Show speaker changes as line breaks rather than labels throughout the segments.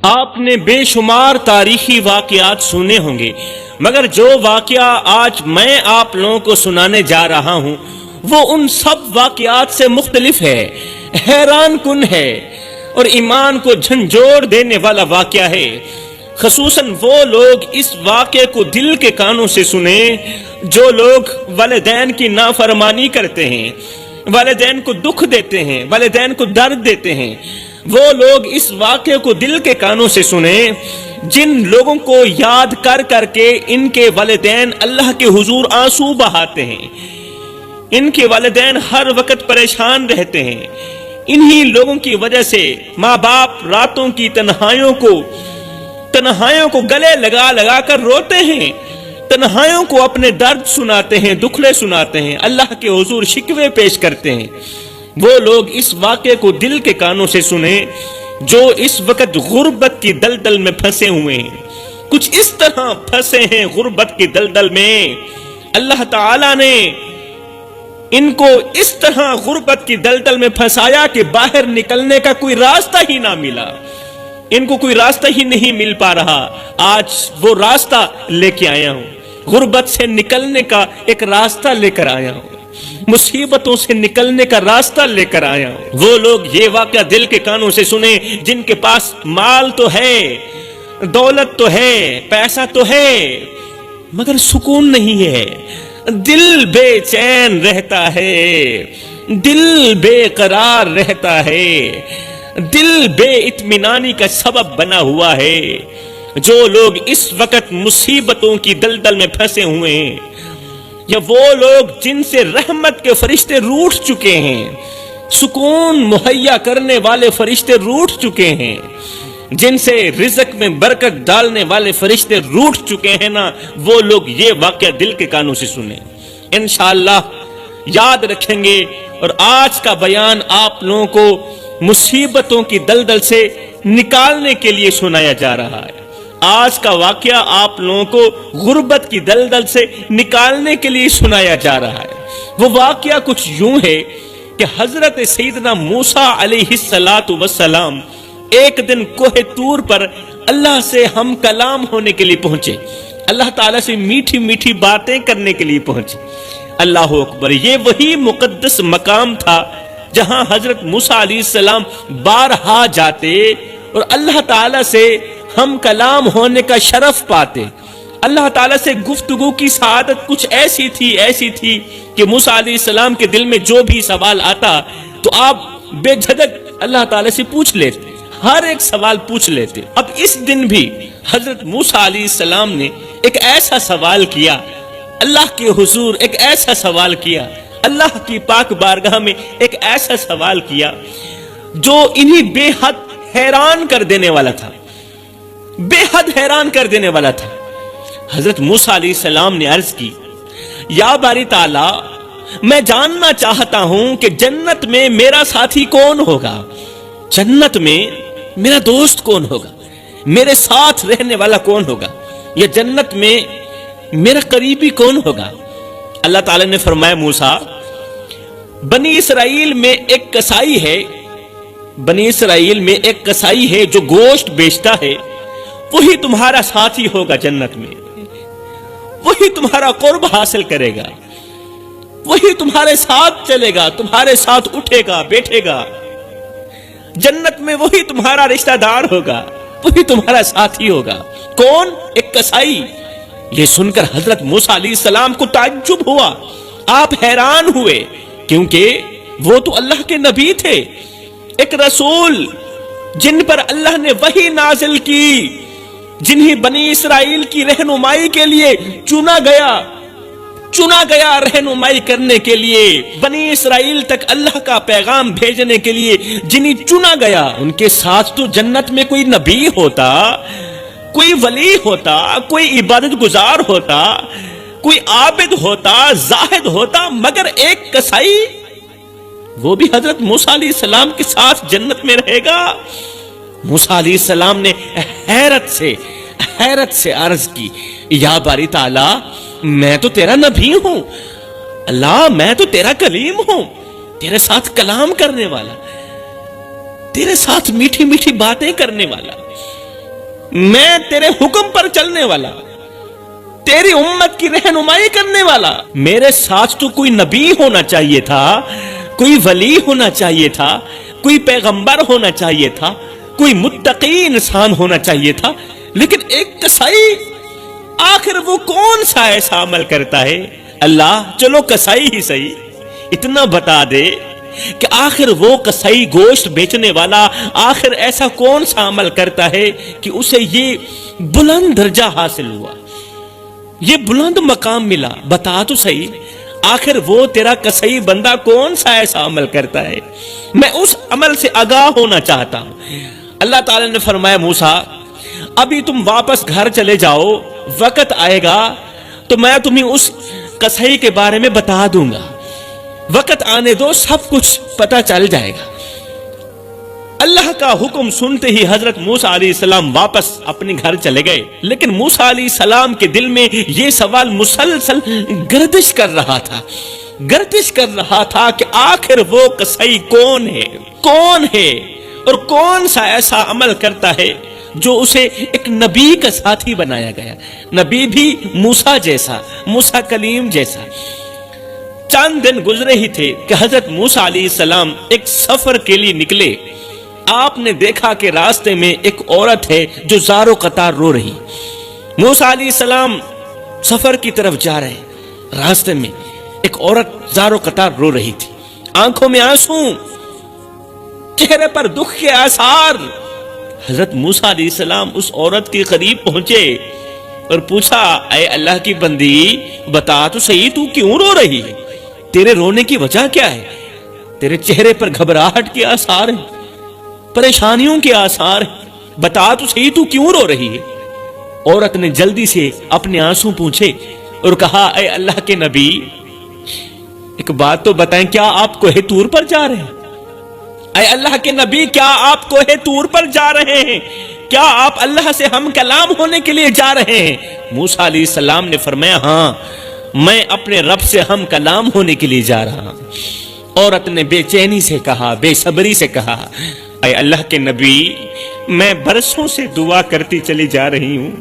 آپ نے بے شمار تاریخی واقعات سنے ہوں گے، مگر جو واقعہ آج میں آپ لوگوں کو سنانے جا رہا ہوں وہ ان سب واقعات سے مختلف ہے، حیران کن ہے اور ایمان کو جھنجھوڑ دینے والا واقعہ ہے۔ خصوصاً وہ لوگ اس واقعے کو دل کے کانوں سے سنیں جو لوگ والدین کی نافرمانی کرتے ہیں، والدین کو دکھ دیتے ہیں، والدین کو درد دیتے ہیں۔ وہ لوگ اس واقعے کو دل کے کانوں سے سنیں جن لوگوں کو یاد کر کر کے ان کے والدین اللہ کے حضور آنسو بہاتے ہیں، ان کے والدین ہر وقت پریشان رہتے ہیں۔ انہی لوگوں کی وجہ سے ماں باپ راتوں کی تنہائیوں کو گلے لگا لگا کر روتے ہیں، تنہائیوں کو اپنے درد سناتے ہیں، دکھلے سناتے ہیں، اللہ کے حضور شکوے پیش کرتے ہیں۔ وہ لوگ اس واقعے کو دل کے کانوں سے سنیں جو اس وقت غربت کی دلدل میں پھنسے ہوئے ہیں، کچھ اس طرح پھنسے ہیں غربت کی دلدل میں۔ اللہ تعالیٰ نے ان کو اس طرح غربت کی دلدل میں پھنسایا کہ باہر نکلنے کا کوئی راستہ ہی نہ ملا، ان کو کوئی راستہ ہی نہیں مل پا رہا۔ آج وہ راستہ لے کے آیا ہوں، غربت سے نکلنے کا ایک راستہ لے کر آیا ہوں، مصیبتوں سے نکلنے کا راستہ لے کر آیا ہوں۔ وہ لوگ یہ واقعہ دل کے کانوں سے سنیں جن کے پاس مال تو ہے، دولت تو ہے، پیسہ تو ہے، مگر سکون نہیں ہے، دل بے چین رہتا ہے، دل بے قرار رہتا ہے، دل بے اطمینانی کا سبب بنا ہوا ہے۔ جو لوگ اس وقت مصیبتوں کی دلدل میں پھنسے ہوئے ہیں، یا وہ لوگ جن سے رحمت کے فرشتے روٹھ چکے ہیں، سکون مہیا کرنے والے فرشتے روٹھ چکے ہیں، جن سے رزق میں برکت ڈالنے والے فرشتے روٹھ چکے ہیں نا، وہ لوگ یہ واقعہ دل کے کانوں سے سنیں، انشاءاللہ یاد رکھیں گے۔ اور آج کا بیان آپ لوگوں کو مصیبتوں کی دلدل سے نکالنے کے لیے سنایا جا رہا ہے۔ آج کا واقعہ آپ لوگوں کو غربت کی دلدل سے نکالنے کے لیے سنایا جا رہا ہے۔ وہ واقعہ کچھ یوں ہے کہ حضرت سیدنا موسیٰ علیہ السلام ایک دن کوہ طور پر اللہ سے ہم کلام ہونے کے لیے پہنچے، اللہ تعالیٰ سے میٹھی میٹھی باتیں کرنے کے لیے پہنچے۔ اللہ اکبر، یہ وہی مقدس مقام تھا جہاں حضرت موسیٰ علیہ السلام بارہا جاتے اور اللہ تعالیٰ سے ہم کلام ہونے کا شرف پاتے۔ اللہ تعالیٰ سے گفتگو کی سعادت کچھ ایسی تھی کہ موسیٰ علیہ السلام کے دل میں جو بھی سوال آتا تو آپ بے جھجک اللہ تعالیٰ سے پوچھ لیتے، ہر ایک سوال پوچھ لیتے۔ اب اس دن بھی حضرت موسیٰ علیہ السلام نے ایک ایسا سوال کیا، اللہ کے حضور ایک ایسا سوال کیا، اللہ کی پاک بارگاہ میں ایک ایسا سوال کیا جو انہیں بے حد حیران کر دینے والا تھا، بے حد حیران کر دینے والا تھا۔ حضرت موسیٰ علیہ السلام نے عرض کی، یا باری تعالیٰ، میں جاننا چاہتا ہوں کہ جنت میں میرا ساتھی کون ہوگا، جنت میں میرا دوست کون ہوگا، میرے ساتھ رہنے والا کون ہوگا، یا جنت میں میرا قریبی کون ہوگا۔ اللہ تعالیٰ نے فرمایا، موسیٰ، بنی اسرائیل میں ایک کسائی ہے، بنی اسرائیل میں ایک کسائی ہے جو گوشت بیچتا ہے، وہی تمہارا ساتھی ہوگا جنت میں، وہی تمہارا قرب حاصل کرے گا، وہی تمہارے ساتھ چلے گا، تمہارے ساتھ اٹھے گا بیٹھے گا، جنت میں وہی تمہارا رشتہ دار ہوگا، وہی تمہارا ساتھی ہوگا۔ کون؟ ایک کسائی۔ یہ سن کر حضرت موسیٰ علیہ السلام کو تعجب ہوا، آپ حیران ہوئے، کیونکہ وہ تو اللہ کے نبی تھے، ایک رسول جن پر اللہ نے وحی نازل کی، جنہیں بنی اسرائیل کی رہنمائی کے لیے چنا گیا رہنمائی کرنے کے لیے، بنی اسرائیل تک اللہ کا پیغام بھیجنے کے لیے جنہیں چنا گیا، ان کے ساتھ تو جنت میں کوئی نبی ہوتا، کوئی ولی ہوتا، کوئی عبادت گزار ہوتا، کوئی عابد ہوتا، زاہد ہوتا، مگر ایک کسائی، وہ بھی حضرت موسیٰ علیہ السلام کے ساتھ جنت میں رہے گا۔ موسیٰ علیہ السلام نے حیرت سے عرض کی، یا باری تعالیٰ، میں تو تیرا نبی ہوں، اللہ میں تو تیرا کلیم ہوں، تیرے ساتھ کلام کرنے والا، تیرے ساتھ میٹھی میٹھی باتیں کرنے والا، میں تیرے حکم پر چلنے والا، تیری امت کی رہنمائی کرنے والا، میرے ساتھ تو کوئی نبی ہونا چاہیے تھا، کوئی ولی ہونا چاہیے تھا، کوئی پیغمبر ہونا چاہیے تھا، کوئی متقی انسان ہونا چاہیے تھا، لیکن ایک کسائی، آخر وہ کون سا ایسا عمل کرتا ہے؟ اللہ چلو کسائی ہی صحیح، اتنا بتا دے کہ آخر وہ کسائی گوشت بیچنے والا آخر ایسا کون سا عمل کرتا ہے کہ اسے یہ بلند درجہ حاصل ہوا، یہ بلند مقام ملا؟ بتا تو صحیح، آخر وہ تیرا کسائی بندہ کون سا ایسا عمل کرتا ہے؟ میں اس عمل سے آگاہ ہونا چاہتا ہوں۔ اللہ تعالی نے فرمایا موسیٰ ابھی تم واپس گھر چلے جاؤ، وقت آئے گا تو میں تمہیں اس کسائی کے بارے میں بتا دوں گا، وقت آنے دو، سب کچھ پتہ چل جائے گا۔ اللہ کا حکم سنتے ہی حضرت موسیٰ علیہ السلام واپس اپنے گھر چلے گئے، لیکن موسیٰ علیہ السلام کے دل میں یہ سوال مسلسل گردش کر رہا تھا کہ آخر وہ کسائی کون ہے اور کون سا ایسا عمل کرتا ہے جو اسے ایک نبی کا ساتھی بنایا گیا، نبی بھی موسیٰ جیسا، موسیٰ کلیم جیسا۔ چند دن گزرے ہی تھے کہ حضرت موسیٰ علیہ السلام ایک سفر کے لیے نکلے۔ آپ نے دیکھا کہ راستے میں ایک عورت ہے جو زار و قطار رو رہی۔ موسیٰ علیہ السلام سفر کی طرف جا رہے، راستے میں ایک عورت زار و قطار رو رہی تھی، آنکھوں میں آنسو، چہرے پر دکھ کے آثار۔ حضرت موسیٰ علیہ السلام اس عورت کے قریب پہنچے اور پوچھا اے اللہ کی بندی بتا تو صحیح تو کیوں رو رہی ہے؟ تیرے رونے کی وجہ کیا ہے؟ تیرے چہرے پر گھبراہٹ کے آثار ہیں، پریشانیوں کے آثار ہیں، بتا تو صحیح تو کیوں رو رہی ہے؟ عورت نے جلدی سے اپنے آنسو پوچھے اور کہا اے اللہ کے نبی ایک بات تو بتائیں، کیا آپ کوہ طور پر جا رہے ہیں؟ اے اللہ کے نبی کیا آپ کوہ طور پر جا رہے ہیں؟ کیا آپ اللہ سے ہم کلام ہونے کے لیے جا رہے ہیں؟ موسیٰ علیہ السلام نے فرمایا ہاں میں اپنے رب سے ہم کلام ہونے کے لیے جا رہا ہوں۔ عورت نے بے چینی سے کہا، بے صبری سے کہا اے اللہ کے نبی میں برسوں سے دعا کرتی چلی جا رہی ہوں،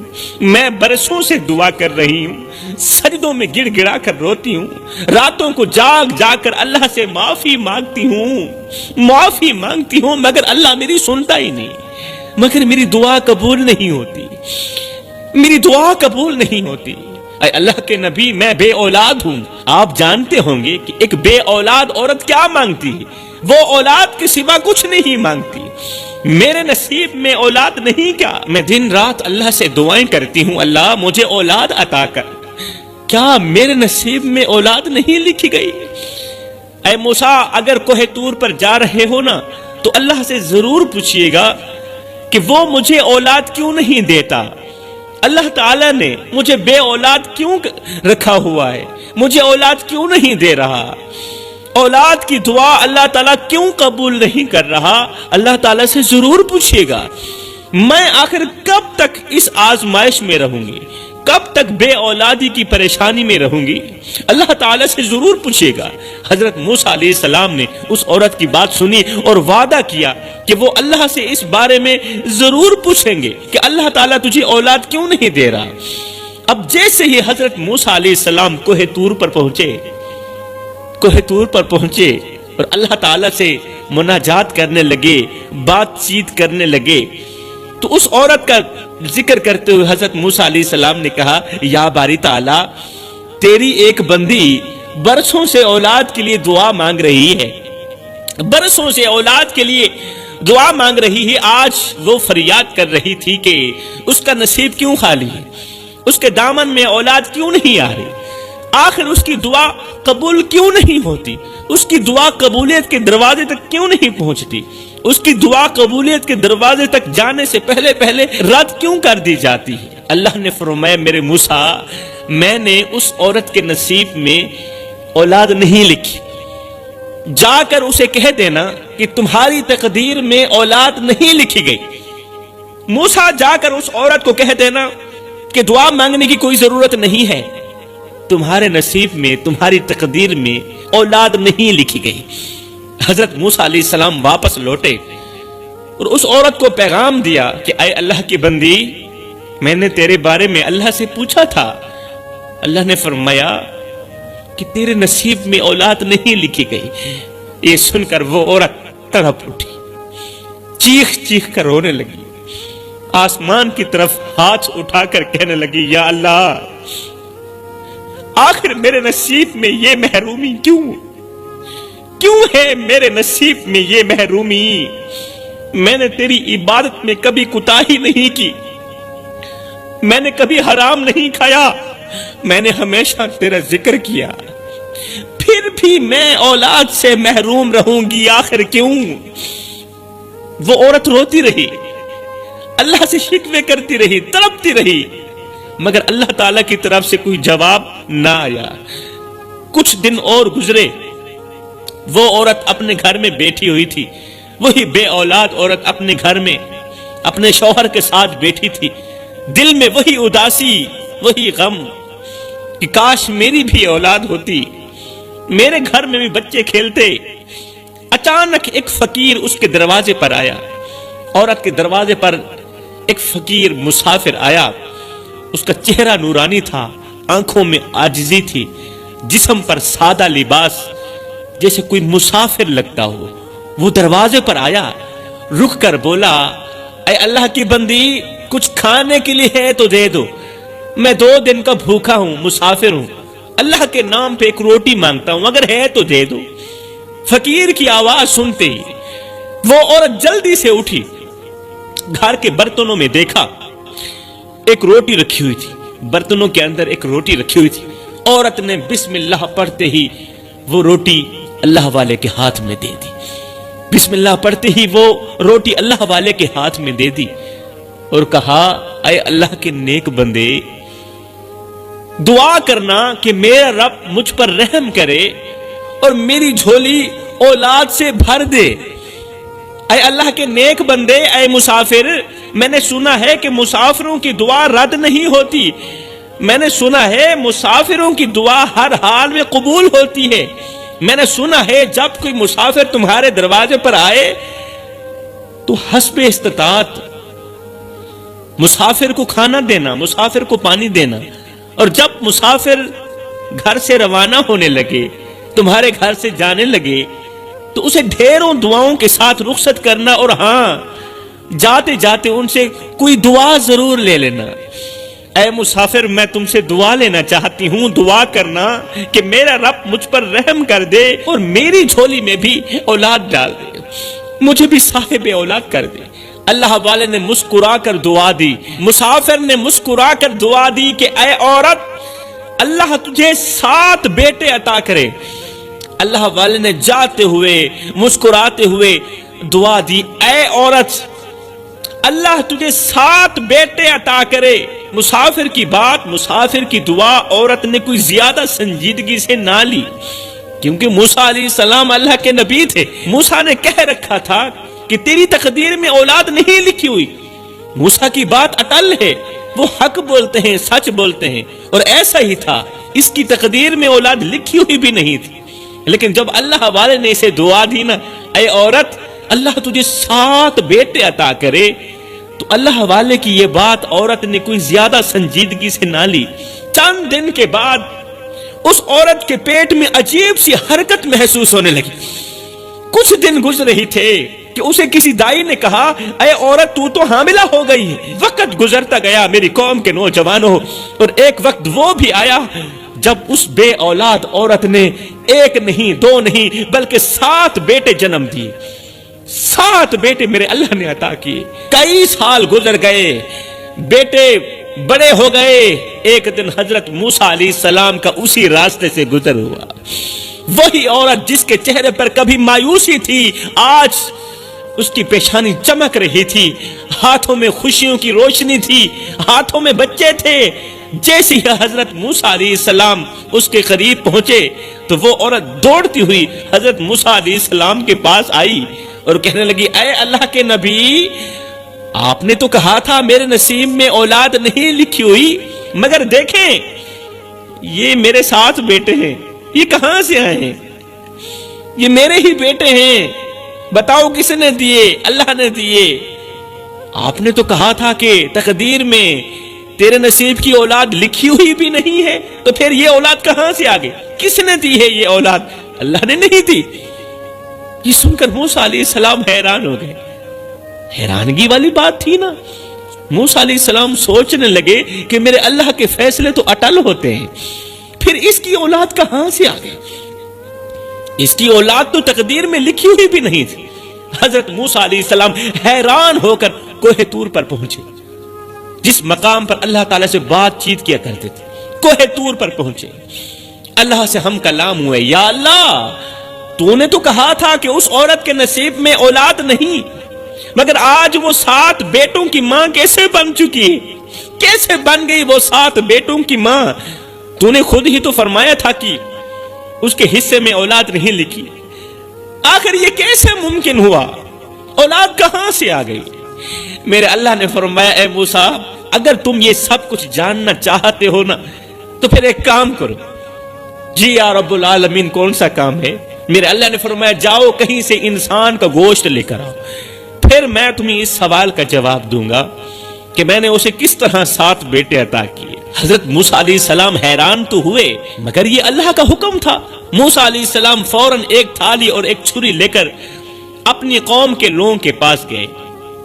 میں برسوں سے دعا کر رہی ہوں، سجدوں میں گڑ گڑا کر روتی ہوں، راتوں کو جاگ جاگ کر اللہ سے معافی مانگتی ہوں، مگر اللہ میری سنتا ہی نہیں، مگر میری دعا قبول نہیں ہوتی۔ اے اللہ کے نبی میں بے اولاد ہوں، آپ جانتے ہوں گے کہ ایک بے اولاد عورت کیا مانگتی ہے، وہ اولاد کے سوا کچھ نہیں مانگتی۔ میرے نصیب میں اولاد نہیں، کیا میں دن رات اللہ سے دعائیں کرتی ہوں اللہ مجھے اولاد عطا کر، کیا میرے نصیب میں اولاد نہیں لکھی گئی؟ اے موسیٰ اگر کوہ طور پر جا رہے ہو نا تو اللہ سے ضرور پوچھئے گا کہ وہ مجھے اولاد کیوں نہیں دیتا، اللہ تعالیٰ نے مجھے بے اولاد کیوں رکھا ہوا ہے، مجھے اولاد کیوں نہیں دے رہا، اولاد کی دعا اللہ تعالیٰ کیوں قبول نہیں کر رہا، اللہ تعالیٰ سے ضرور پوچھئے گا۔ میں آخر کب تک اس آزمائش میں رہوں گی، کب تک بے اولادی کی پریشانی میں رہوں گی، اللہ تعالیٰ سے ضرور پوچھے گا۔ حضرت موسیٰ علیہ السلام نے اس عورت کی بات سنی اور وعدہ کیا کہ وہ اللہ سے اس بارے میں ضرور پوچھیں گے کہ اللہ تعالیٰ تجھے اولاد کیوں نہیں دے رہا۔ اب جیسے ہی حضرت موسیٰ علیہ السلام کوہ طور پر پہنچے اور اللہ تعالیٰ سے مناجات کرنے لگے، بات چیت کرنے لگے، تو اس عورت کا ذکر کرتے ہوئے حضرت موسیٰ علیہ السلام نے کہا یا باری تعالیٰ تیری ایک بندی برسوں سے اولاد کے لیے دعا مانگ رہی ہے، برسوں سے اولاد کے لیے دعا مانگ رہی ہے، آج وہ فریاد کر رہی تھی کہ اس کا نصیب کیوں خالی ہے، اس کے دامن میں اولاد کیوں نہیں آ رہی، آخر اس کی دعا قبول کیوں نہیں ہوتی، اس کی دعا قبولیت کے دروازے تک کیوں نہیں پہنچتی، اس کی دعا قبولیت کے دروازے تک جانے سے پہلے رد کیوں کر دی جاتی ہے۔ اللہ نے فرمایا میرے موسیٰ میں نے اس عورت کے نصیب میں اولاد نہیں لکھی، جا کر اسے کہہ دینا کہ تمہاری تقدیر میں اولاد نہیں لکھی گئی۔ موسیٰ جا کر اس عورت کو کہہ دینا کہ دعا مانگنے کی کوئی ضرورت نہیں ہے، تمہارے نصیب میں تمہاری تقدیر میں اولاد نہیں لکھی گئی۔ حضرت موسیٰ علیہ السلام واپس لوٹے اور اس عورت کو پیغام دیا کہ اے اللہ کی بندی، میں نے تیرے بارے میں اللہ سے پوچھا تھا، اللہ نے فرمایا کہ تیرے نصیب میں اولاد نہیں لکھی گئی۔ یہ سن کر وہ عورت تڑپ اٹھی، چیخ چیخ کر رونے لگی، آسمان کی طرف ہاتھ اٹھا کر کہنے لگی، یا اللہ، آخر میرے نصیب میں یہ محرومی کیوں ہے میرے نصیب میں یہ محرومی؟ میں نے تیری عبادت میں کبھی کوتاہی نہیں کی، میں نے کبھی حرام نہیں کھایا، میں نے ہمیشہ تیرا ذکر کیا، پھر بھی میں اولاد سے محروم رہوں گی، آخر کیوں؟ وہ عورت روتی رہی، اللہ سے شکوے کرتی رہی، تڑپتی رہی، مگر اللہ تعالیٰ کی طرف سے کوئی جواب نہ آیا۔ کچھ دن اور گزرے، وہ عورت اپنے گھر میں بیٹھی ہوئی تھی، وہی بے اولاد عورت اپنے گھر میں اپنے شوہر کے ساتھ بیٹھی تھی، دل میں وہی اداسی، وہی غم کہ کاش میری بھی اولاد ہوتی، میرے گھر میں بھی بچے کھیلتے۔ اچانک ایک فقیر اس کے دروازے پر آیا، عورت کے دروازے پر ایک فقیر مسافر آیا، اس کا چہرہ نورانی تھا، آنکھوں میں عاجزی تھی، جسم پر سادہ لباس، جیسے کوئی مسافر لگتا ہو۔ وہ دروازے پر آیا، رک کر بولا، اے اللہ کی بندی، کچھ کھانے کے لیے ہے تو دے دو، میں 2 دن کا بھوکا ہوں، مسافر ہوں، اللہ کے نام پہ ایک روٹی مانگتا ہوں، اگر ہے تو دے دو۔ فقیر کی آواز سنتے ہی وہ عورت جلدی سے اٹھی، گھر کے برتنوں میں دیکھا، ایک روٹی رکھی ہوئی تھی، برتنوں کے اندر ایک روٹی رکھی ہوئی تھی۔ عورت نے بسم اللہ پڑھتے ہی وہ روٹی اللہ والے کے ہاتھ میں دے دی، بسم اللہ پڑھتے ہی وہ روٹی اللہ والے کے ہاتھ میں دے دی اور کہا، اے اللہ کے نیک بندے، دعا کرنا کہ میرا رب مجھ پر رحم کرے اور میری جھولی اولاد سے بھر دے۔ اے اللہ کے نیک بندے، اے مسافر، میں نے سنا ہے کہ مسافروں کی دعا رد نہیں ہوتی، میں نے سنا ہے مسافروں کی دعا ہر حال میں قبول ہوتی ہے، میں نے سنا ہے جب کوئی مسافر تمہارے دروازے پر آئے تو حسب استطاعت مسافر کو کھانا دینا، مسافر کو پانی دینا، اور جب مسافر گھر سے روانہ ہونے لگے، تمہارے گھر سے جانے لگے، تو اسے ڈھیروں دعاؤں کے ساتھ رخصت کرنا، اور ہاں، جاتے جاتے ان سے کوئی دعا ضرور لے لینا۔ اے مسافر، میں تم سے دعا لینا چاہتی ہوں، دعا کرنا کہ میرا رب مجھ پر رحم کر دے اور میری جھولی میں بھی اولاد ڈال دے، مجھے بھی صاحب اولاد کر دے۔ اللہ والے نے مسکرا کر دعا دی، مسافر نے مسکرا کر دعا دی کہ اے عورت، اللہ تجھے 7 بیٹے عطا کرے۔ اللہ والے نے جاتے ہوئے مسکراتے ہوئے دعا دی، اے عورت، اللہ تجھے 7 بیٹے عطا کرے۔ مسافر کی بات، مسافر کی دعا عورت نے کوئی زیادہ سنجیدگی سے نہ لی، کیونکہ موسیٰ علیہ السلام اللہ کے نبی تھے۔ موسیٰ نے کہہ رکھا تھا کہ تیری تقدیر میں اولاد نہیں لکھی ہوئی۔ موسیٰ کی بات اٹل ہے، وہ حق بولتے ہیں، سچ بولتے ہیں، اور ایسا ہی تھا، اس کی تقدیر میں اولاد لکھی ہوئی بھی نہیں تھی۔ لیکن جب اللہ والے نے اسے دعا دی نا، اے عورت، اللہ تجھے 7 بیٹے عطا کرے، تو اللہ والے کی یہ بات عورت نے کوئی زیادہ سنجیدگی سے نہ لی۔ چند دن کے بعد اس عورت کے پیٹ میں عجیب سی حرکت محسوس ہونے لگی۔ کچھ دن گزر رہے تھے کہ اسے کسی دائی نے کہا، اے عورت، تو تو حاملہ ہو گئی ہے۔ وقت گزرتا گیا میری قوم کے نوجوانوں، اور ایک وقت وہ بھی آیا جب اس بے اولاد عورت نے 1 نہیں 2 نہیں بلکہ 7 بیٹے جنم دیے۔ 7 بیٹے میرے اللہ نے عطا کیے۔ کئی سال گزر گئے، بیٹے بڑے ہو گئے۔ ایک دن حضرت موسیٰ علیہ السلام کا اسی راستے سے گزر ہوا۔ وہی عورت جس کے چہرے پر کبھی مایوسی تھی، آج اس کی پیشانی چمک رہی تھی، ہاتھوں میں خوشیوں کی روشنی تھی، ہاتھوں میں بچے تھے۔ جیسے ہی حضرت موسیٰ علیہ السلام اس کے قریب پہنچے تو وہ عورت دوڑتی ہوئی حضرت موسیٰ علیہ السلام کے پاس آئی اور کہنے لگی، اے اللہ کے نبی، آپ نے تو کہا تھا میرے نصیب میں اولاد نہیں لکھی ہوئی، مگر دیکھیں یہ میرے 7 بیٹے ہیں، یہ کہاں سے آئے ہیں؟ یہ میرے ہی بیٹے ہیں، بتاؤ کس نے دیے؟ اللہ نے دیے۔ آپ نے تو کہا تھا کہ تقدیر میں تیرے نصیب کی اولاد لکھی ہوئی بھی نہیں ہے، تو پھر یہ اولاد کہاں سے آ گئی؟ کس نے دی ہے یہ اولاد؟ اللہ نے نہیں دی۔ یہ سن کر موسیٰ علیہ السلام حیران ہو گئے۔ حیرانگی والی بات تھی نا۔ موسیٰ علیہ السلام سوچنے لگے کہ میرے اللہ کے فیصلے تو اٹل ہوتے ہیں، پھر اس کی اولاد کہاں سے آ گئی؟ اس کی اولاد تو تقدیر میں لکھی ہوئی بھی نہیں تھی۔ حضرت موسیٰ علیہ السلام حیران ہو کر کوہ طور پر پہنچے، جس مقام پر اللہ تعالیٰ سے بات چیت کیا کرتے تھے۔ کوہ طور پر پہنچے، اللہ سے ہم کلام ہوئے، یا اللہ تو نے تو کہا تھا کہ اس عورت کے نصیب میں اولاد نہیں، مگر آج وہ 7 بیٹوں کی ماں کیسے بن چکی ہے؟ کیسے بن گئی وہ 7 بیٹوں کی ماں؟ تو نے خود ہی تو فرمایا تھا کہ اس کے حصے میں اولاد نہیں لکھی۔ آخر یہ کیسے ممکن ہوا؟ اولاد کہاں سے آ گئی؟ میرے اللہ نے فرمایا، اے موسیٰ اگر تم یہ سب کچھ جاننا چاہتے ہو نا تو پھر ایک کام کرو۔ جی یا رب العالمین، کون سا کام ہے؟ میرے اللہ نے فرمایا، جاؤ کہیں سے انسان کا گوشت لے کر آؤ، پھر میں تمہیں اس سوال کا جواب دوں گا کہ میں نے اسے کس طرح 7 بیٹے عطا کیے۔ حضرت موسیٰ علیہ السلام حیران تو ہوئے، مگر یہ اللہ کا حکم تھا۔ موسیٰ علیہ السلام فوراً ایک تھالی اور ایک چھری لے کر اپنی قوم کے لوگوں کے پاس گئے۔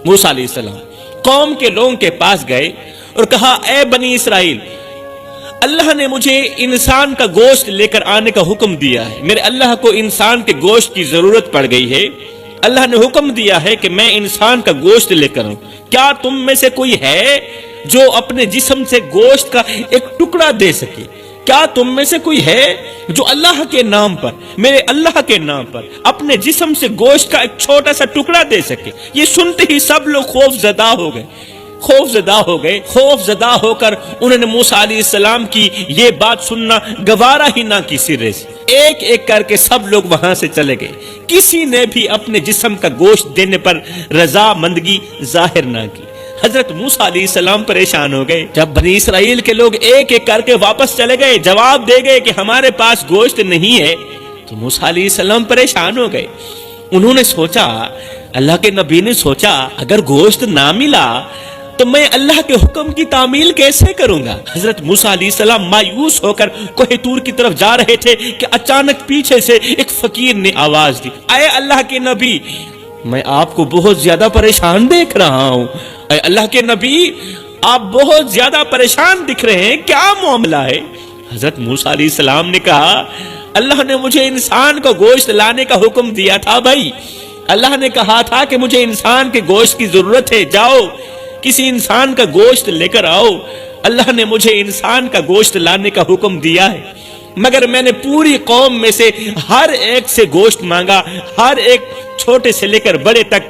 موسیٰ علیہ السلام قوم کے لوگوں کے پاس گئے اور کہا، اے بنی اسرائیل، اللہ نے مجھے انسان کا گوشت لے کر آنے کا حکم دیا ہے۔ میرے اللہ کو انسان کے گوشت کی ضرورت پڑ گئی ہے۔ اللہ نے حکم دیا ہے کہ میں انسان کا گوشت لے کر آؤں۔ کیا تم میں سے کوئی ہے جو اپنے جسم سے گوشت کا ایک ٹکڑا دے سکے؟ کیا تم میں سے کوئی ہے جو اللہ کے نام پر، میرے اللہ کے نام پر اپنے جسم سے گوشت کا ایک چھوٹا سا ٹکڑا دے سکے؟ یہ سنتے ہی سب لوگ خوف زدہ ہو گئے، خوف زدہ ہو کر انہوں نے موسیٰ علیہ السلام کی یہ بات سننا گوارا ہی نہ کی سرے سے۔ ایک ایک کر کے سب لوگ وہاں سے چلے گئے، کسی نے بھی اپنے جسم کا گوشت دینے پر رضامندگی ظاہر نہ کی۔ حضرت موسیٰ علیہ السلام پریشان ہو گئے۔ جب بنی اسرائیل کے لوگ ایک ایک کر کے واپس چلے گئے، جواب دے گئے کہ ہمارے پاس گوشت نہیں ہے، تو موسیٰ علیہ السلام پریشان ہو گئے۔ انہوں نے سوچا، اللہ کے نبی نے سوچا، اگر گوشت نہ ملا تو میں اللہ کے حکم کی تعمیل کیسے کروں گا؟ حضرت موسیٰ علیہ السلام مایوس ہو کر کوہ طور کی طرف جا رہے تھے کہ اچانک پیچھے سے ایک فقیر نے آواز دی، اے اللہ کے نبی، میں آپ کو بہت زیادہ پریشان دیکھ رہا ہوں۔ اے اللہ کے نبی، آپ بہت زیادہ پریشان دکھ رہے ہیں، کیا معاملہ ہے؟ حضرت موسیٰ علیہ السلام نے کہا، اللہ نے مجھے انسان کو گوشت لانے کا حکم دیا تھا بھائی۔ اللہ نے کہا تھا کہ مجھے انسان کے گوشت کی ضرورت ہے، جاؤ کسی انسان کا گوشت لے کر آؤ۔ اللہ نے مجھے انسان کا گوشت لانے کا حکم دیا ہے، مگر میں نے پوری قوم میں سے ہر ایک سے گوشت مانگا، ہر ایک چھوٹے سے لے کر بڑے تک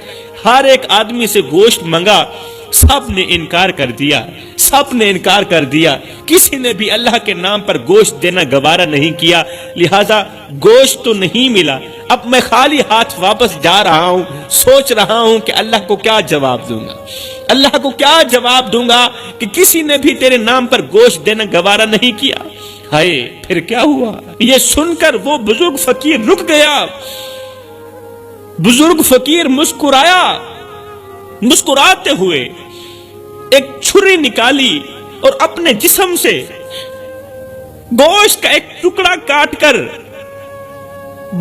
ہر ایک آدمی سے گوشت مانگا، سب نے انکار کر دیا، کسی نے بھی اللہ کے نام پر گوشت دینا گوارا نہیں کیا، لہذا گوشت تو نہیں ملا۔ اب میں خالی ہاتھ واپس جا رہا ہوں، سوچ رہا ہوں کہ اللہ کو کیا جواب دوں گا کہ کسی نے بھی تیرے نام پر گوشت دینا گوارا نہیں کیا۔ ہائے، پھر کیا ہوا؟ یہ سن کر وہ بزرگ فقیر رک گیا۔ بزرگ فقیر مسکرایا، مسکراتے ہوئے ایک چھری نکالی اور اپنے جسم سے گوشت کا ایک ٹکڑا کاٹ کر،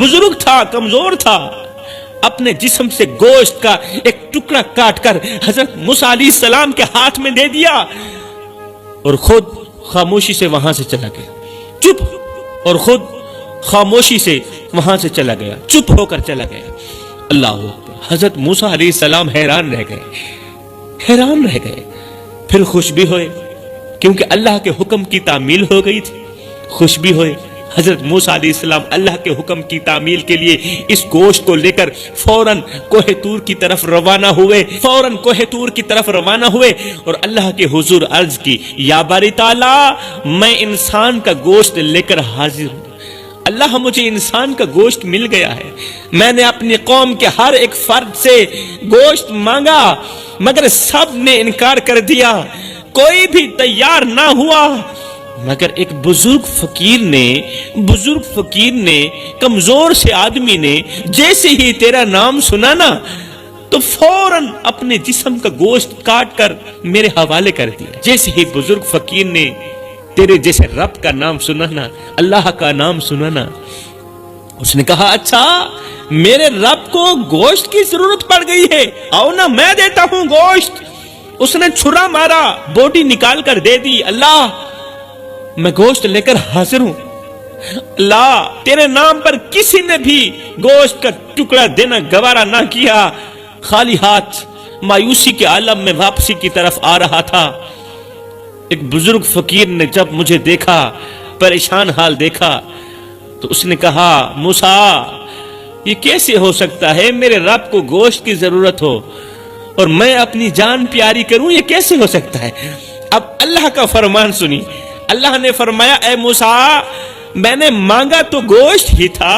بزرگ تھا، کمزور تھا، اپنے جسم سے گوشت کا ایک ٹکڑا کاٹ کر حضرت موسیٰ علیہ السلام کے ہاتھ میں دے دیا اور خود خاموشی سے وہاں سے چلا گیا۔ چپ، اور خود خاموشی سے وہاں سے چلا گیا، چپ ہو کر چلا گیا۔ اللہ اکبر۔ حضرت موسیٰ علیہ السلام حیران رہ گئے، پھر خوش بھی ہوئے کیونکہ اللہ کے حکم کی تعمیل ہو گئی تھی، خوش بھی ہوئے۔ حضرت موسیٰ علیہ السلام اللہ کے حکم کی تعمیل کے لیے اس گوشت کو لے کر فوراً کوہ طور کی طرف روانہ ہوئے اور اللہ کے حضور عرض کی، یا باری تعالیٰ، میں انسان کا گوشت لے کر حاضر ہوں۔ اللہ، مجھے انسان کا گوشت مل گیا ہے، میں نے اپنی قوم کے ہر ایک فرد سے گوشت مانگا مگر سب نے انکار کر دیا، کوئی بھی تیار نہ ہوا۔ مگر ایک بزرگ فقیر نے کمزور سے آدمی نے جیسے ہی تیرا نام سنا نا تو فوراً اپنے جسم کا گوشت کاٹ کر میرے حوالے کر دیا۔ جیسے ہی بزرگ فقیر نے تیرے جیسے رب کا نام سنا نا، اللہ کا نام سنا نا، اس نے کہا اچھا میرے رب کو گوشت کی ضرورت پڑ گئی ہے، آؤ نا میں دیتا ہوں گوشت۔ اس نے چھرا مارا، بوٹی نکال کر دے دی۔ اللہ میں گوشت لے کر حاضر ہوں، اللہ تیرے نام پر کسی نے بھی گوشت کا ٹکڑا دینا گوارا نہ کیا۔ خالی ہاتھ مایوسی کے عالم میں واپسی کی طرف آ رہا تھا۔ ایک بزرگ فقیر نے جب مجھے دیکھا، پریشان حال دیکھا، تو اس نے کہا موسیٰ یہ کیسے ہو سکتا ہے میرے رب کو گوشت کی ضرورت ہو اور میں اپنی جان پیاری کروں، یہ کیسے ہو سکتا ہے؟ اب اللہ کا فرمان سنی، اللہ نے فرمایا اے موسیٰ میں نے مانگا تو گوشت ہی تھا،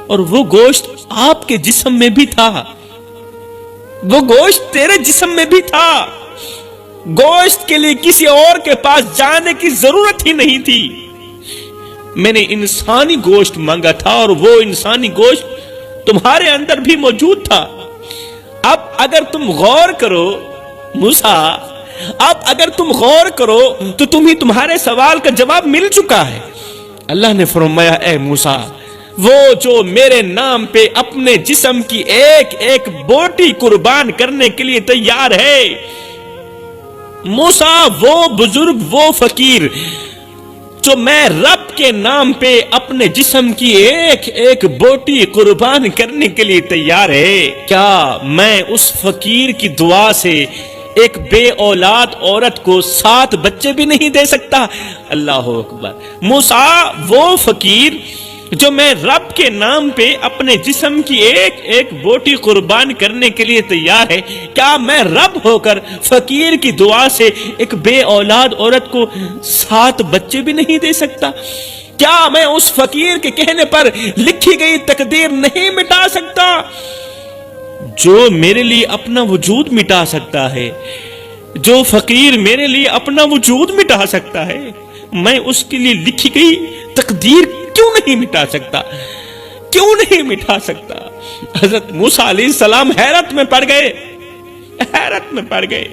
اور وہ گوشت آپ کے جسم میں بھی تھا، وہ گوشت تیرے جسم میں بھی تھا۔ گوشت کے لیے کسی اور کے پاس جانے کی ضرورت ہی نہیں تھی۔ میں نے انسانی گوشت مانگا تھا اور وہ انسانی گوشت تمہارے اندر بھی موجود تھا۔ اب اگر تم غور کرو موسیٰ، اب اگر تم غور کرو تو تمہارے سوال کا جواب مل چکا ہے۔ اللہ نے فرمایا اے موسیٰ وہ جو میرے نام پہ اپنے جسم کی ایک ایک بوٹی قربان کرنے کے لیے تیار ہے، موسیٰ وہ بزرگ وہ فقیر جو میں رب کے نام پہ اپنے جسم کی ایک ایک بوٹی قربان کرنے کے لیے تیار ہے، کیا میں اس فقیر کی دعا سے ایک بے اولاد عورت کو 7 بچے بھی نہیں دے سکتا؟ اللہ اکبر۔ موسیٰ وہ فقیر جو میں رب کے نام پہ اپنے جسم کی ایک ایک بوٹی قربان کرنے کے لیے تیار ہے، کیا میں رب ہو کر فقیر کی دعا سے ایک بے اولاد عورت کو 7 بچے بھی نہیں دے سکتا؟ کیا میں اس فقیر کے کہنے پر لکھی گئی تقدیر نہیں مٹا سکتا؟ جو میرے لیے اپنا وجود مٹا سکتا ہے، جو فقیر میرے لیے اپنا وجود مٹا سکتا ہے، میں اس کے لیے لکھی گئی تقدیر کیوں نہیں مٹا سکتا؟ کیوں نہیں مٹا سکتا؟ حضرت موسیٰ علیہ السلام حیرت میں پڑ گئے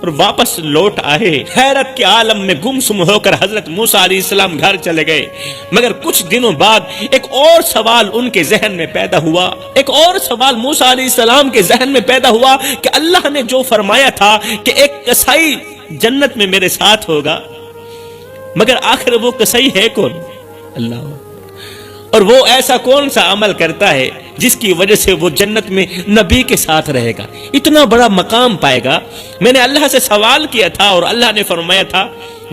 اور واپس لوٹ آئے۔ حیرت کے عالم میں گمسم ہو کر حضرت موسیٰ علیہ السلام گھر چلے گئے، مگر کچھ دنوں بعد ایک اور سوال ان کے ذہن میں پیدا ہوا۔ ایک اور سوال موسیٰ علیہ السلام کے ذہن میں پیدا ہوا کہ اللہ نے جو فرمایا تھا کہ ایک کسائی جنت میں میرے ساتھ ہوگا، مگر آخر وہ کسائی ہے کون؟ اللہ۔ اور وہ ایسا کون سا عمل کرتا ہے جس کی وجہ سے وہ جنت میں نبی کے ساتھ رہے گا، اتنا بڑا مقام پائے گا؟ میں نے اللہ سے سوال کیا تھا اور اللہ نے فرمایا تھا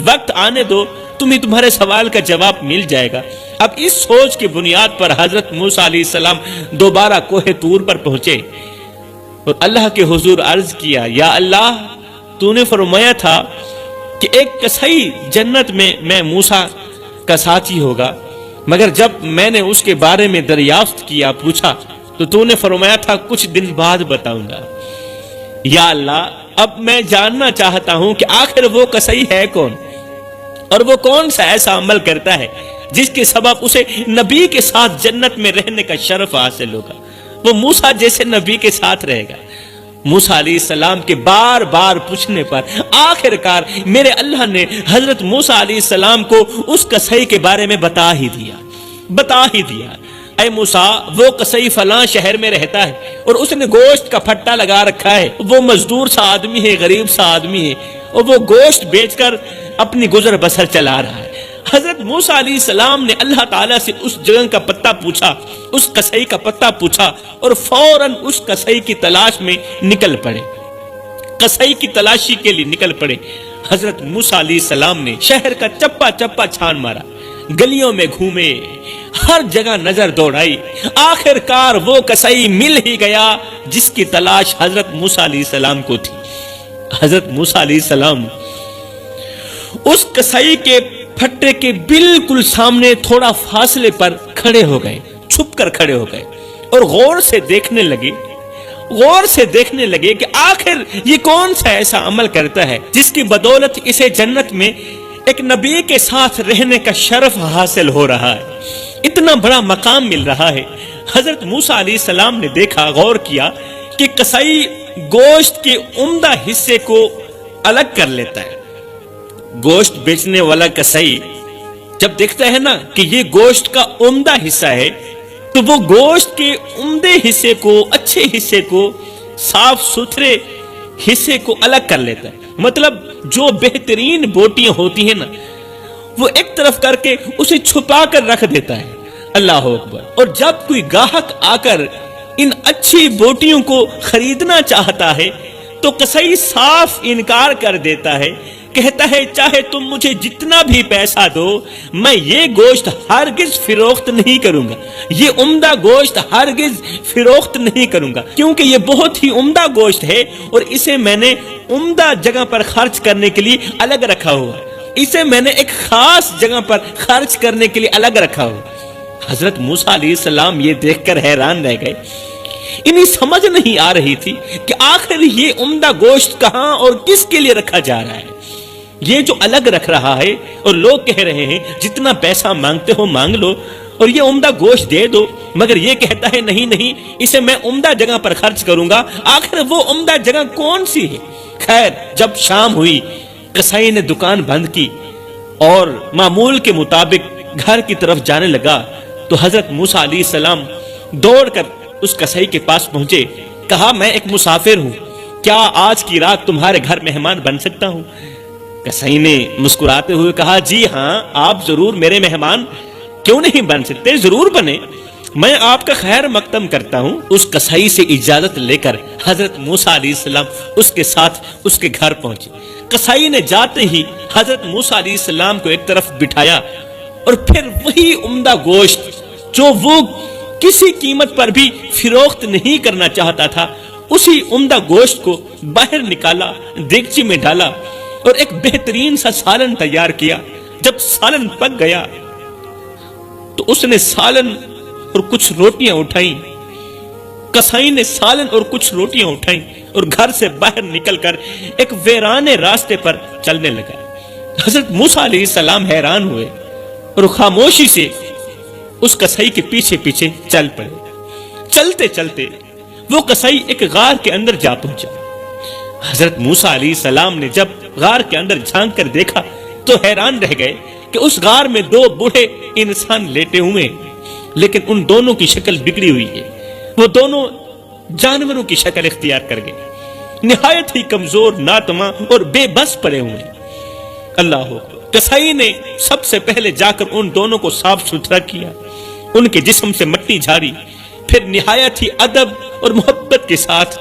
وقت آنے دو تمہارے سوال کا جواب مل جائے گا۔ اب اس سوچ کی بنیاد پر حضرت موسیٰ علیہ السلام دوبارہ کوہ طور پر پہنچے اور اللہ کے حضور عرض کیا یا اللہ تو نے فرمایا تھا کہ ایک کسائی جنت میں موسیٰ کا ساتھی ہوگا، مگر جب میں نے اس کے بارے میں دریافت کیا پوچھا تو نے فرمایا تھا کچھ دن بعد بتاؤں گا۔ یا اللہ اب میں جاننا چاہتا ہوں کہ آخر وہ کسائی ہے کون، اور وہ کون سا ایسا عمل کرتا ہے جس کے سبب اسے نبی کے ساتھ جنت میں رہنے کا شرف حاصل ہوگا، وہ موسیٰ جیسے نبی کے ساتھ رہے گا۔ موسیٰ علیہ السلام کے بار بار پوچھنے پر آخر کار میرے اللہ نے حضرت موسیٰ علیہ السلام کو اس کسائی کے بارے میں بتا ہی دیا۔ اے موسیٰ وہ کسائی فلاں شہر میں رہتا ہے اور اس نے گوشت کا پھٹا لگا رکھا ہے، وہ مزدور سا آدمی ہے، غریب سا آدمی ہے، اور وہ گوشت بیچ کر اپنی گزر بسر چلا رہا ہے۔ حضرت موسیٰ علیہ السلام نے اللہ تعالیٰ سے اس جگہ کا پتہ پوچھا، اس کسائی کا پتہ پوچھا، اور فوراً اس کسائی کی تلاش میں نکل پڑے، کسائی کی تلاشی کے لیے نکل پڑے۔ حضرت موسیٰ علیہ السلام نے شہر کا چپا چپا چھان مارا، گلیوں میں گھومے، ہر جگہ نظر دوڑائی، آخر کار وہ کسائی مل ہی گیا جس کی تلاش حضرت موسیٰ علیہ السلام کو تھی۔ حضرت موسیٰ علیہ السلام اس کسائی کے پھٹے کے بالکل سامنے تھوڑا فاصلے پر کھڑے ہو گئے، چھپ کر کھڑے ہو گئے اور غور سے دیکھنے لگے کہ آخر یہ کون سا ایسا عمل کرتا ہے جس کی بدولت اسے جنت میں ایک نبی کے ساتھ رہنے کا شرف حاصل ہو رہا ہے، اتنا بڑا مقام مل رہا ہے۔ حضرت موسیٰ علیہ السلام نے دیکھا، غور کیا کہ قصائی گوشت کے عمدہ حصے کو الگ کر لیتا ہے۔ گوشت بیچنے والا قصائی جب دیکھتا ہے نا کہ یہ گوشت کا عمدہ حصہ ہے تو وہ گوشت کے عمدے حصے کو، اچھے حصے کو، صاف ستھرے حصے کو الگ کر لیتا ہے۔ مطلب جو بہترین بوٹیاں ہوتی ہیں نا وہ ایک طرف کر کے اسے چھپا کر رکھ دیتا ہے۔ اللہ اکبر۔ اور جب کوئی گاہک آ کر ان اچھی بوٹیوں کو خریدنا چاہتا ہے تو قصائی صاف انکار کر دیتا ہے، کہتا ہے چاہے تم مجھے جتنا بھی پیسہ دو میں یہ گوشت ہرگز فروخت نہیں کروں گا، یہ عمدہ گوشت ہرگز فروخت نہیں کروں گا، کیونکہ یہ بہت ہی عمدہ گوشت ہے اور اسے میں نے عمدہ جگہ پر خرچ کرنے کے لیے الگ رکھا ہوا ہے، اسے میں نے ایک خاص جگہ پر خرچ کرنے کے لیے الگ رکھا ہوا۔ حضرت موسیٰ علیہ السلام یہ دیکھ کر حیران رہ گئے، انہیں سمجھ نہیں آ رہی تھی کہ آخر یہ عمدہ گوشت کہاں اور کس کے لیے رکھا جا رہا ہے۔ یہ جو الگ رکھ رہا ہے اور لوگ کہہ رہے ہیں جتنا پیسہ مانگتے ہو مانگ لو اور یہ عمدہ گوشت دے دو، مگر یہ کہتا ہے نہیں نہیں اسے میں عمدہ جگہ پر خرچ کروں گا، آخر وہ عمدہ جگہ کون سی ہے؟ خیر جب شام ہوئی قصائی نے دکان بند کی اور معمول کے مطابق گھر کی طرف جانے لگا تو حضرت موسیٰ علیہ السلام دوڑ کر اس قصائی کے پاس پہنچے، کہا میں ایک مسافر ہوں، کیا آج کی رات تمہارے گھر مہمان بن سکتا ہوں؟ قصائی نے مسکراتے ہوئے کہا جی ہاں آپ ضرور میرے مہمان کیوں نہیں بن سکتے، ضرور بنے، میں آپ کا خیر مقدم کرتا ہوں۔ اس قصائی سے اجازت لے کر حضرت موسیٰ علیہ السلام اس کے ساتھ اس کے گھر پہنچے۔ قصائی نے جاتے ہی حضرت موسیٰ علیہ السلام کو ایک طرف بٹھایا اور پھر وہی عمدہ گوشت جو وہ کسی قیمت پر بھی فروخت نہیں کرنا چاہتا تھا، اسی عمدہ گوشت کو باہر نکالا، دیگچی میں ڈالا اور ایک بہترین سا سالن تیار کیا۔ جب سالن پک گیا تو اس نے سالن اور کچھ روٹیاں اٹھائیں، قصائی نے سالن اور کچھ روٹیاں اٹھائیں اور گھر سے باہر نکل کر ایک ویرانے راستے پر چلنے لگا۔ حضرت موسیٰ علیہ السلام حیران ہوئے اور خاموشی سے اس قصائی کے پیچھے پیچھے چل پڑے۔ چلتے چلتے وہ قصائی ایک غار کے اندر جا پہنچا۔ حضرت موسیٰ علیہ السلام نے جب غار کے اندر جھانک کر دیکھا تو حیران رہ گئے کہ اس غار میں دو بوڑھے انسان لیٹے ہوئے ہیں، لیکن ان دونوں کی شکل بگڑی ہوئی ہے، وہ دونوں جانوروں کی شکل اختیار کر گئے، نہایت ہی کمزور، ناتواں اور بے بس پڑے ہوئے۔ اللہ ہو، قصائی نے سب سے پہلے جا کر ان دونوں کو صاف ستھرا کیا، ان کے جسم سے مٹی جھاڑی، پھر نہایت ہی ادب اور محبت کے ساتھ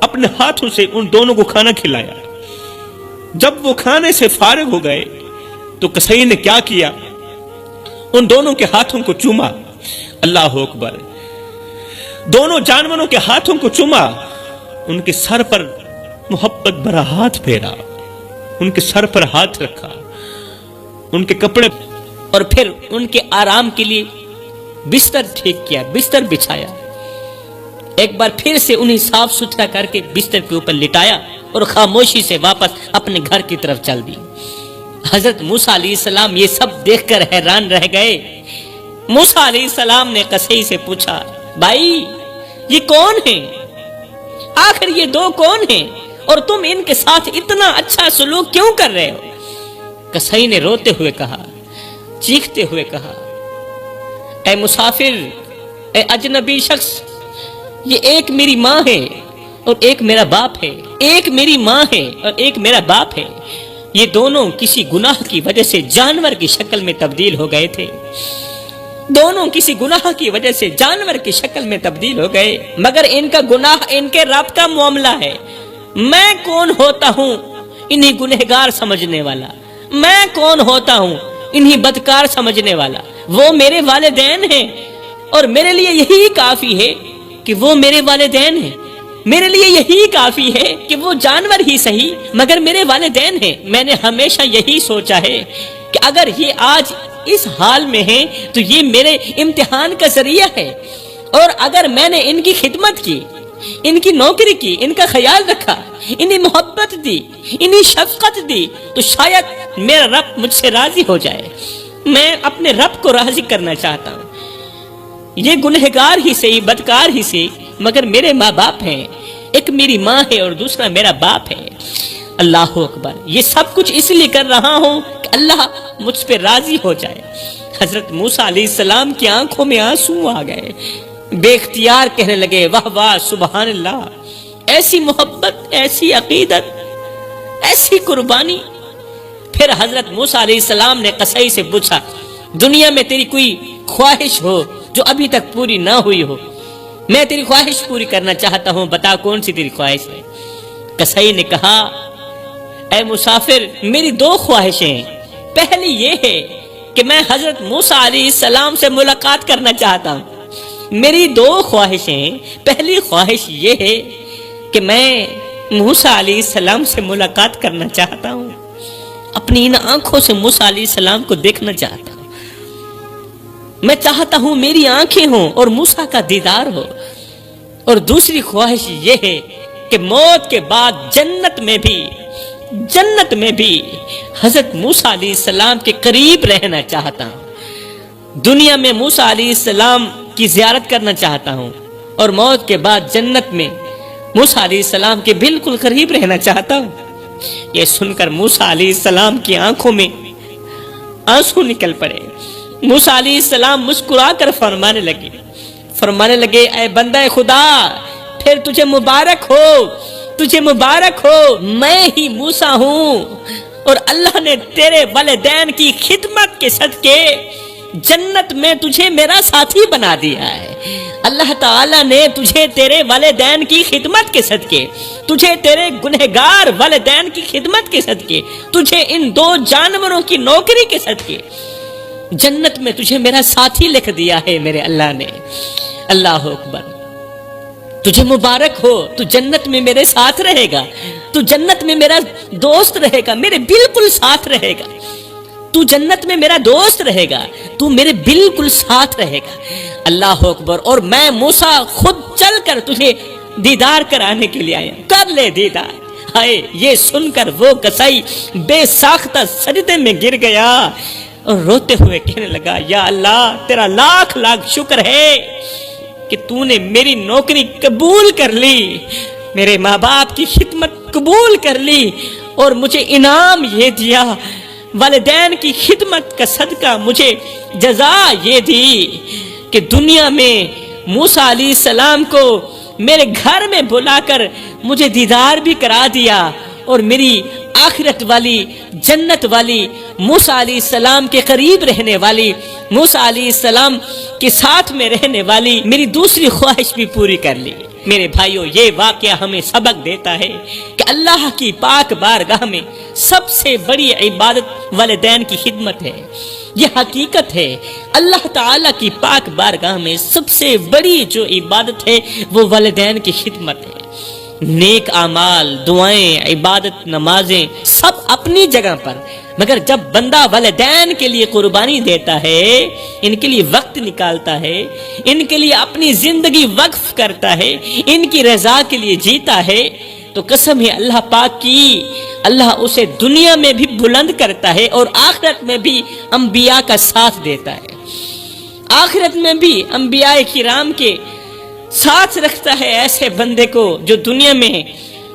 اپنے ہاتھوں سے ان دونوں کو کھانا کھلایا۔ جب وہ کھانے سے فارغ ہو گئے تو قصائی نے کیا کیا، ان دونوں کے ہاتھوں کو چوما۔ اللہ اکبر، دونوں جانوروں کے ہاتھوں کو چوما، ان کے سر پر محبت بھرا ہاتھ پھیرا، ان کے سر پر ہاتھ رکھا، ان کے کپڑے اور پھر ان کے آرام کے لیے بستر ٹھیک کیا، بستر بچھایا، ایک بار پھر سے انہیں صاف ستھرا کر کے بستر کے اوپر لٹایا اور خاموشی سے واپس اپنے گھر کی طرف چل دی۔ حضرت موسیٰ علیہ السلام یہ سب دیکھ کر حیران رہ گئے۔ موسیٰ علیہ السلام نے قصائی سے پوچھا بھائی یہ کون ہیں، آخر یہ دو کون ہیں اور تم ان کے ساتھ اتنا اچھا سلوک کیوں کر رہے ہو؟ قصائی نے روتے ہوئے کہا، چیختے ہوئے کہا، اے مسافر، اے اجنبی شخص، یہ ایک میری ماں ہے اور ایک میرا باپ ہے، ایک میری ماں ہے اور ایک میرا باپ ہے، یہ دونوں کسی گناہ کی وجہ سے جانور کی شکل میں تبدیل ہو گئے تھے، دونوں کسی گناہ کی وجہ سے جانور کی شکل میں تبدیل ہو گئے، مگر ان کا گناہ ان کے رب کا معاملہ ہے، میں کون ہوتا ہوں انہیں گنہگار سمجھنے والا، میں کون ہوتا ہوں انہیں بدکار سمجھنے والا، وہ میرے والدین ہیں اور میرے لیے یہی کافی ہے کہ وہ میرے والدین ہیں، میرے لیے یہی کافی ہے کہ وہ جانور ہی صحیح مگر میرے والدین ہیں۔ میں نے ہمیشہ یہی سوچا ہے کہ اگر یہ آج اس حال میں ہیں تو یہ میرے امتحان کا ذریعہ ہے، اور اگر میں نے ان کی خدمت کی
ان کی نوکری کی، ان کا خیال رکھا، انہیں محبت دی، انہیں شفقت دی، تو شاید میرا رب مجھ سے راضی ہو جائے۔ میں اپنے رب کو راضی کرنا چاہتا ہوں۔ یہ گنہگار ہی سے، بدکار ہی سے، مگر میرے ماں باپ ہیں، ایک میری ماں ہے اور دوسرا میرا باپ ہے۔ اللہ اکبر، یہ سب کچھ اس لیے کر رہا ہوں کہ اللہ مجھ پہ راضی ہو جائے۔ حضرت موسیٰ علیہ السلام کی آنکھوں میں آنسو آ گئے، بے اختیار کہنے لگے واہ واہ سبحان اللہ، ایسی محبت، ایسی عقیدت، ایسی قربانی۔ پھر حضرت موسیٰ علیہ السلام نے قصی سے پوچھا دنیا میں تیری کوئی خواہش ہو جو ابھی تک پوری نہ ہوئی ہو، میں تیری خواہش پوری کرنا چاہتا ہوں، بتا کون سی تیری خواہش ہے۔ قصی نے کہا اے مسافر، میری دو خواہشیں ہیں، پہلی یہ ہے کہ میں حضرت موسیٰ علیہ السلام سے ملاقات کرنا چاہتا ہوں۔ میری دو خواہشیں، پہلی خواہش یہ ہے کہ میں موسیٰ علیہ السلام سے ملاقات کرنا چاہتا ہوں، اپنی ان آنکھوں سے موسیٰ علیہ السلام کو دیکھنا چاہتا ہوں۔ میں چاہتا ہوں میری آنکھیں ہوں اور موسیٰ کا دیدار ہو۔ اور دوسری خواہش یہ ہے کہ موت کے بعد جنت میں بھی حضرت موسیٰ علیہ السلام کے قریب رہنا چاہتا ہوں۔ دنیا میں موسیٰ علیہ السلام کی زیارت کرنا چاہتا ہوں اور موت کے بعد جنت میں موسیٰ علیہ السلام کے بالکل قریب رہنا چاہتا ہوں۔ یہ سن کر موسیٰ علیہ السلام کی آنکھوں میں آنسو نکل پڑے۔ موسیٰ علیہ السلام مسکرا کر فرمانے لگے اے بندہ خدا، پھر تجھے مبارک ہو، میں ہی موسیٰ ہوں، اور اللہ نے تیرے والدین کی خدمت کے صدقے جنت میں تجھے میرا ساتھی بنا دیا ہے۔ اللہ تعالیٰ نے تجھے تیرے والدین کی خدمت کے صدقے، تجھے تیرے گنہگار والدین کی خدمت کے صدقے، تجھے ان دو جانوروں کی نوکری کے صدقے جنت میں تجھے میرا ساتھی لکھ دیا ہے میرے اللہ نے۔ اللہ اکبر، تجھے مبارک ہو، تو جنت میں میرے ساتھ رہے گا، تو جنت میں میرا دوست رہے گا، میرے بالکل ساتھ رہے گا، تو جنت میں میرا دوست رہے گا، تو میرے بالکل ساتھ رہے گا۔ اللہ اکبر، اور میں موسیٰ خود چل کر تجھے دیدار کرانے کے لیے آیا، کر لے دیدار۔ ہائے، یہ سن کر وہ قصی بے ساختہ سجدے میں گر گیا اور روتے ہوئے کہنے لگا یا اللہ، تیرا لاکھ لاکھ شکر ہے کہ تو نے میری نوکری قبول کر لی، میرے ماں باپ کی خدمت قبول کر لی، اور مجھے انعام یہ دیا، والدین کی خدمت کا صدقہ مجھے جزا یہ دی کہ دنیا میں موسیٰ علیہ السلام کو میرے گھر میں بلا کر مجھے دیدار بھی کرا دیا، اور میری آخرت والی، جنت والی، موسیٰ علیہ السلام کے قریب رہنے والی، موسیٰ علیہ السلام کے ساتھ میں رہنے والی میری دوسری خواہش بھی پوری کر لی۔ میرے بھائیوں، یہ واقعہ ہمیں سبق دیتا ہے کہ اللہ کی پاک بارگاہ میں سب سے بڑی عبادت والدین کی خدمت ہے۔ یہ حقیقت ہے، اللہ تعالیٰ کی پاک بارگاہ میں سب سے بڑی جو عبادت ہے وہ والدین کی خدمت ہے۔ نیک اعمال، دعائیں، عبادت، نمازیں سب اپنی جگہ پر، مگر جب بندہ والدین کے لیے قربانی دیتا ہے، ان کے لیے وقت نکالتا ہے، ان کے لیے اپنی زندگی وقف کرتا ہے، ان کی رضا کے لیے جیتا ہے، تو قسم ہے اللہ پاک کی، اللہ اسے دنیا میں بھی بلند کرتا ہے اور آخرت میں بھی انبیاء کا ساتھ دیتا ہے۔ آخرت میں بھی انبیاء کرام کے ساتھ رکھتا ہے ایسے بندے کو جو دنیا میں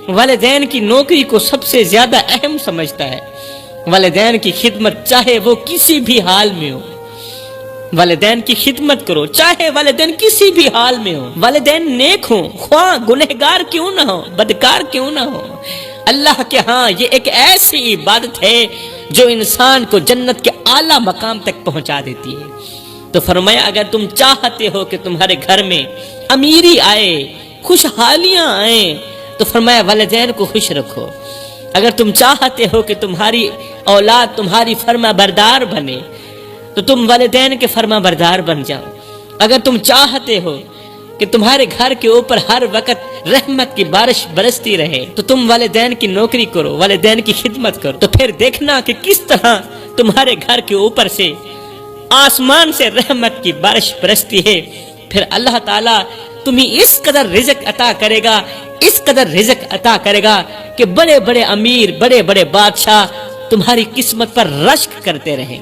والدین کی نوکری کو سب سے زیادہ اہم سمجھتا ہے۔ والدین کی خدمت چاہے وہ کسی بھی حال میں ہو، والدین کی خدمت کرو چاہے والدین کسی بھی حال میں ہو، والدین نیک ہوں، خواہ گنہگار کیوں نہ ہو، بدکار کیوں نہ ہو۔ اللہ کے ہاں یہ ایک ایسی عبادت ہے جو انسان کو جنت کے اعلیٰ مقام تک پہنچا دیتی ہے۔ تو فرمایا اگر تم چاہتے ہو کہ تمہارے گھر میں امیری آئے، خوشحالیاں آئیں، تو فرمایا والدین کو خوش رکھو۔ اگر تم چاہتے ہو کہ تمہاری اولاد تمہاری فرما بردار بنے، تو تم والدین کے فرما بردار بن جاؤ۔ اگر تم چاہتے ہو کہ تمہارے گھر کے اوپر ہر وقت رحمت کی بارش برستی رہے، تو تم والدین کی نوکری کرو، والدین کی خدمت کرو، تو پھر دیکھنا کہ کس طرح تمہارے گھر کے اوپر سے آسمان سے رحمت کی بارش برستی ہے۔ پھر اللہ تعالیٰ تمہیں اس قدر رزق عطا کرے گا، اس قدر رزق عطا کرے گا کہ بڑے بڑے امیر، بڑے بڑے بادشاہ تمہاری قسمت پر رشک کرتے رہیں۔